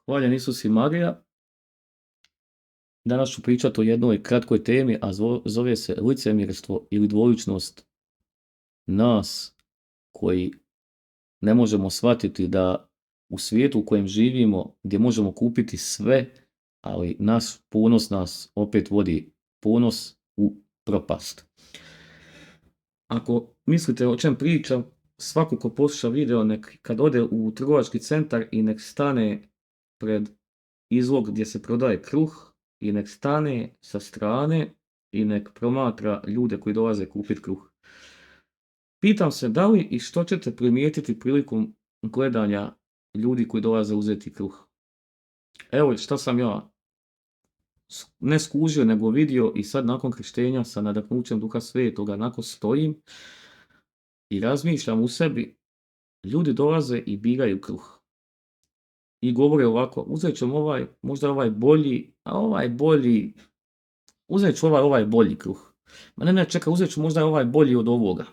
Hvaljen Isus i Marija. Danas ću pričati o jednoj kratkoj temi, a zove se licemjerstvo ili dvoličnost nas koji ne možemo shvatiti da u svijetu u kojem živimo, gdje možemo kupiti sve, ali ponos nas opet vodi ponos u propast. Ako mislite o čem pričam, svako ko posluša video, kad ode u trgovački centar i nek stane pred izlog gdje se prodaje kruh, i nek stane sa strane i nek promatra ljude koji dolaze kupiti kruh. Pitam se da li i što ćete primijetiti prilikom gledanja ljudi koji dolaze uzeti kruh. Evo šta sam ja ne skužio nego vidio i sad nakon krštenja sa nadahnućem Duha Svetoga onako stojim i razmišljam u sebi, ljudi dolaze i biraju kruh. I govore ovako, uzet ćemo ovaj, možda ovaj bolji, a ovaj bolji, uzet ću ovaj bolji kruh. Ma ne, čekaj, uzet ću možda ovaj bolji od ovoga.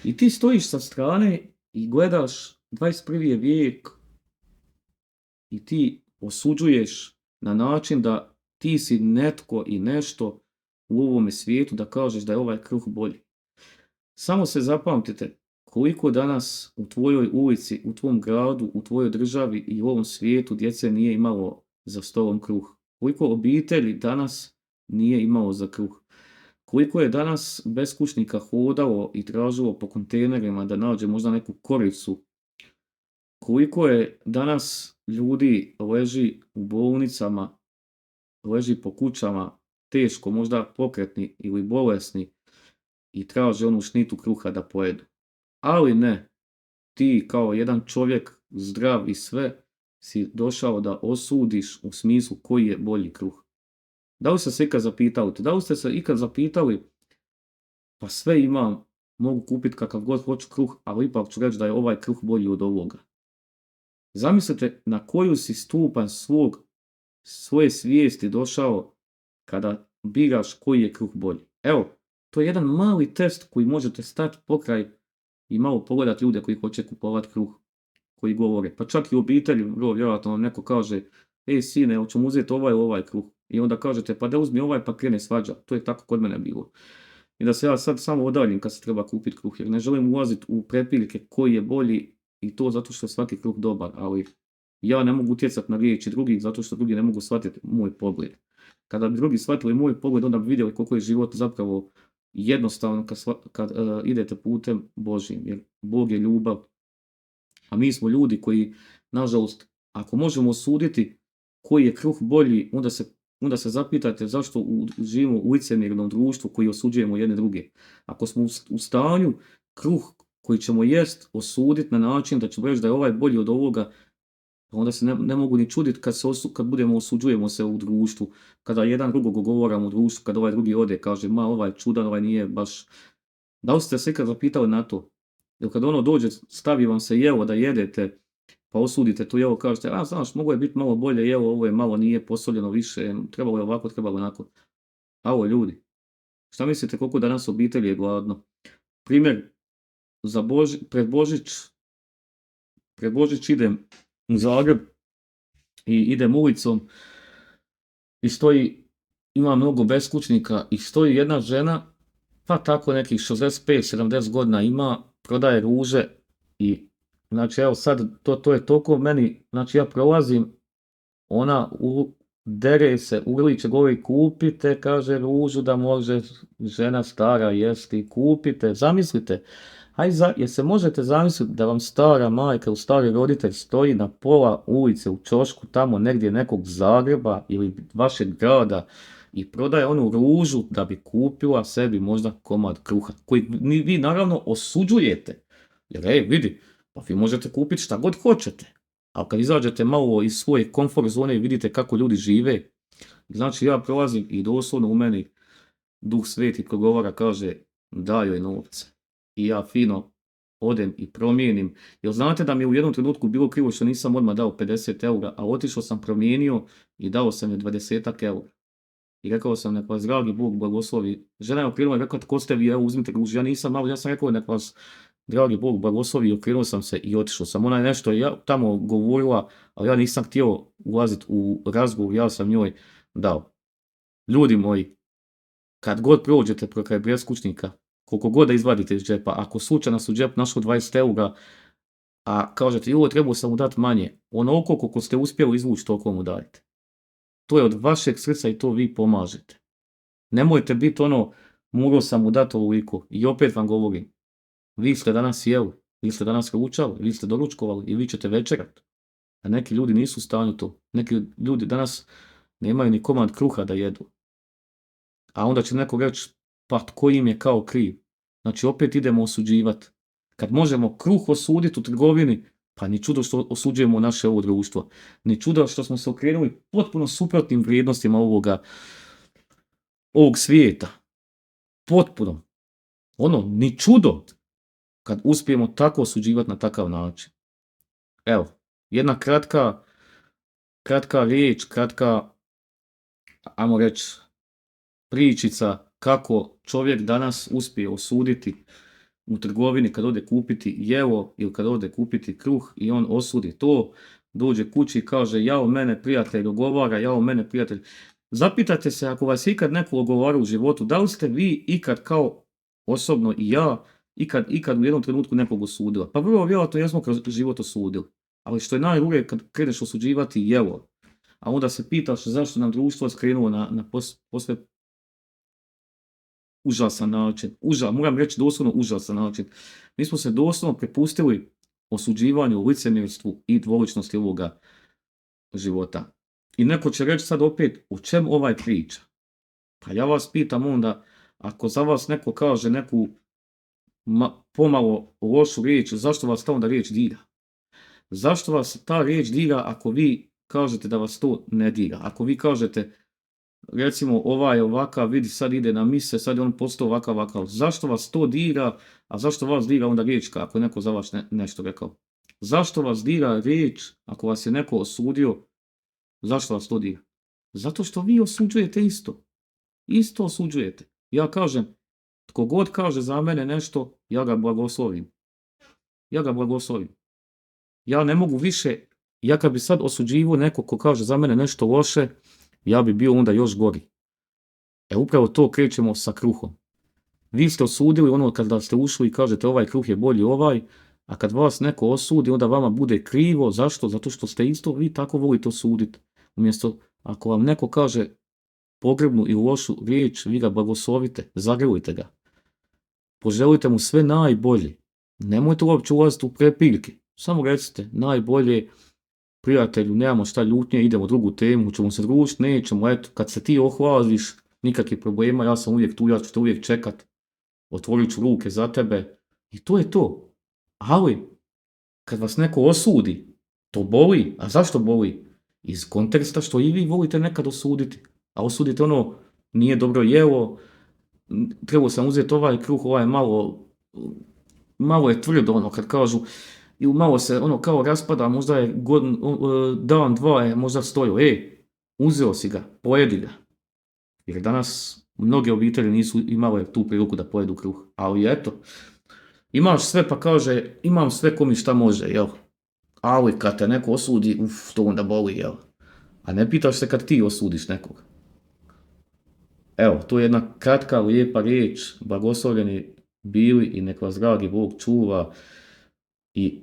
I ti stojiš sa strane i gledaš 21. vijek i ti osuđuješ na način da ti si netko i nešto u ovome svijetu da kažeš da je ovaj kruh bolji. Samo se zapamtite koliko danas u tvojoj ulici, u tvom gradu, u tvojoj državi i u ovom svijetu djece nije imalo za stolom kruh. Koliko obitelji danas nije imalo za kruh. Koliko je danas beskućnika hodalo i tražilo po kontejnerima da nađe možda neku koricu. Koliko je danas ljudi leži u bolnicama, leži po kućama, teško, možda pokretni ili bolesni i traže onu šnitu kruha da pojedu. Ali ne, ti kao jedan čovjek zdrav i sve si došao da osudiš u smislu koji je bolji kruh. Da li ste se ikad zapitali? Da li ste se ikad zapitali, pa sve imam, mogu kupiti kakav god hoću kruh, ali ipak ću reći da je ovaj kruh bolji od ovoga. Zamislite na koju si stupanj svoje svijesti došao kada biraš koji je kruh bolji. Evo, to je jedan mali test koji možete stati pokraj i malo pogledati ljude koji hoće kupovati kruh, koji govore. Pa čak i u obitelji, vjerojatno vam neko kaže, ej sine, hoćemo uzeti ovaj kruh. I onda kažete, pa da uzmi ovaj pa krene svađa. To je tako kod mene bilo. I da se ja sad samo odaljim kad se treba kupiti kruh, jer ne želim ulaziti u prepiljke koji je bolji i to zato što je svaki kruh dobar, ali ja ne mogu utjecati na riječi drugih zato što drugi ne mogu shvatiti moj pogled. Kada bi drugi shvatili moj pogled, onda bi vidjeli koliko je život zapravo jednostavno kad idete putem Božjim, jer Bog je ljubav, a mi smo ljudi koji, nažalost, ako možemo osuditi koji je kruh bolji, onda se zapitajte zašto živimo u licemjernom društvu koji osuđujemo jedne druge. Ako smo u stanju kruh koji ćemo jest osuditi na način da ćemo reći da je ovaj bolji od ovoga, onda se ne mogu ni čuditi kad osuđujemo se u društvu, kada jedan drugog govoramo u društvu, kad ovaj drugi ode, kaže, ma ovaj čudan, ovaj nije baš. Da li ste se ikad zapitali na to? Jer kad ono dođe, stavi vam se jelo da jedete, pa osudite to jelo, kažete, a znaš, mogo je biti malo bolje jelo, ovo je malo nije posoljeno više, trebalo je ovako, trebalo onako. Alo ljudi, šta mislite koliko danas obitelji je gladno? Primjer, pred Božić idem u Zagreb i idem ulicom i ima mnogo beskućnika i stoji jedna žena, pa tako nekih 65-70 godina ima, prodaje ruže i znači evo sad to je toliko meni, znači ja prolazim, ona dere se, urliče, govori kupite, kaže ružu da može žena stara jesti, kupite, zamislite. Jer se možete zamisliti da vam stara majka ili stari roditelj stoji na pola ulice u ćošku tamo negdje nekog Zagreba ili vašeg grada i prodaje onu ružu da bi kupila sebi možda komad kruha, koji vi naravno osuđujete. Jer vidi, pa vi možete kupiti šta god hoćete. Ali kad izađete malo iz svoje komfort zone i vidite kako ljudi žive, znači ja prolazim i doslovno u meni Duh Sveti progovara, kaže daj joj novce. I ja fino odem i promijenim. Jer znate da mi je u jednom trenutku bilo krivo što nisam odmah dao 50 eura, a otišao sam, promijenio i dao sam je 20 eura. I rekao sam, nek vas dragi Bog blagoslovi. Žena je okrenula i rekla, tko ste vi, evo uzmite ružu. Ja nisam malo, ja sam rekao, nek vas dragi Bog blagoslovi, okrenuo sam se i otišao sam. Ona je nešto tamo govorila, ali ja nisam htio ulaziti u razgovor, ja sam njoj dao. Ljudi moji, kad god prođete prokraj beskućnika, koliko god da izvadite iz džepa, ako slučajno su u džep našlo 20 eura, a kažete, joj, trebao sam mu dati manje, onoliko koliko ste uspjeli izvući, toliko mu dajte. To je od vašeg srca i to vi pomažete. Nemojte biti morao sam mu dati ovoliko. I opet vam govorim, vi ste danas jeli, vi ste danas ručali, vi ste doručkovali i vi ćete večerat. A neki ljudi nisu u stanju to. Neki ljudi danas nemaju ni komad kruha da jedu. A onda će neko reći, pa tko im je kao kriv? Znači opet idemo osuđivati. Kad možemo kruh osuditi u trgovini, pa ni čudo što osuđujemo naše ovo društvo. Ni čudo što smo se okrenuli potpuno suprotnim vrijednostima ovog svijeta. Potpuno. Ni čudo kad uspijemo tako osuđivati na takav način. Evo, jedna kratka riječ, ajmo reći, pričica kako čovjek danas uspije osuditi u trgovini kad ode kupiti jelo ili kad ode kupiti kruh i on osudi to, dođe kući i kaže, jao mene prijatelj ogovara, jao mene prijatelj. Zapitajte se, ako vas ikad neko ogovara u životu, da li ste vi ikad kao osobno i ja ikad u jednom trenutku nekog osudila? Pa vrlo vjerojatno jesmo kroz život osudili. Ali što je najgore kad kreneš osuđivati jelo, a onda se pitaš zašto nam društvo skrenulo na posve užasan način. Moram reći doslovno užasan način. Mi smo se doslovno prepustili osuđivanju, licemjerstvu i dvoličnosti ovoga života. I neko će reći sad opet, o čem ovaj priča? Pa ja vas pitam onda, ako za vas neko kaže neku pomalo lošu riječ, zašto vas ta onda riječ dira? Zašto vas ta riječ dira ako vi kažete da vas to ne dira? Ako vi kažete, recimo, ovaj je ovakav, vidi sad ide na mise, sad je on postao ovakav. Zašto vas to dira, a zašto vas dira onda riječ ako je neko za vas nešto rekao? Zašto vas dira riječ ako vas je neko osudio? Zašto vas to dira? Zato što vi osuđujete isto. Isto osuđujete. Ja kažem, tko god kaže za mene nešto, ja ga blagoslovim. Ja ne mogu više, ja kad bi sad osuđivao neko ko kaže za mene nešto loše, ja bi bio onda još gori. Upravo to krećemo sa kruhom. Vi ste osudili kada ste ušli i kažete ovaj kruh je bolji a kad vas neko osudi, onda vama bude krivo. Zašto? Zato što ste isto, vi tako volite osuditi. Umjesto, ako vam neko kaže pogrebnu i lošu riječ, vi ga blagoslovite, zagrlite ga. Poželite mu sve najbolje. Nemojte uopće ulaziti u prepirke. Samo recite, najbolje, prijatelju, nemamo šta ljutnje, idemo drugu temu, ćemo se družiti, nećemo, eto, kad se ti ohlaziš, nikakvih problema, ja sam uvijek tu, ja ću te uvijek čekat, otvorit ću ruke za tebe i to je to. Ali, kad vas neko osudi, to boli. A zašto boli? Iz konteksta što i vi volite nekad osuditi. A osudite nije dobro jelo, trebao sam uzeti ovaj kruh, ovaj malo je tvrdo, kad kažu, i malo se kao raspada, možda je dan, dva je možda stojio, uzeo si ga, pojedi ga. Jer danas mnoge obitelji nisu imale tu priliku da pojedu kruh. Ali eto, imaš sve pa kaže, imam sve ko mi šta može, jel? Ali kad te neko osudi, to onda boli, jel? A ne pitaš se kad ti osudiš nekog. Evo, to je jedna kratka, lijepa riječ, blagoslovljeni bili i nek vas dragi Bog čuva i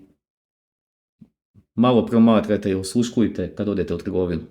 malo promatrajte i osluškujte kad odete u trgovinu.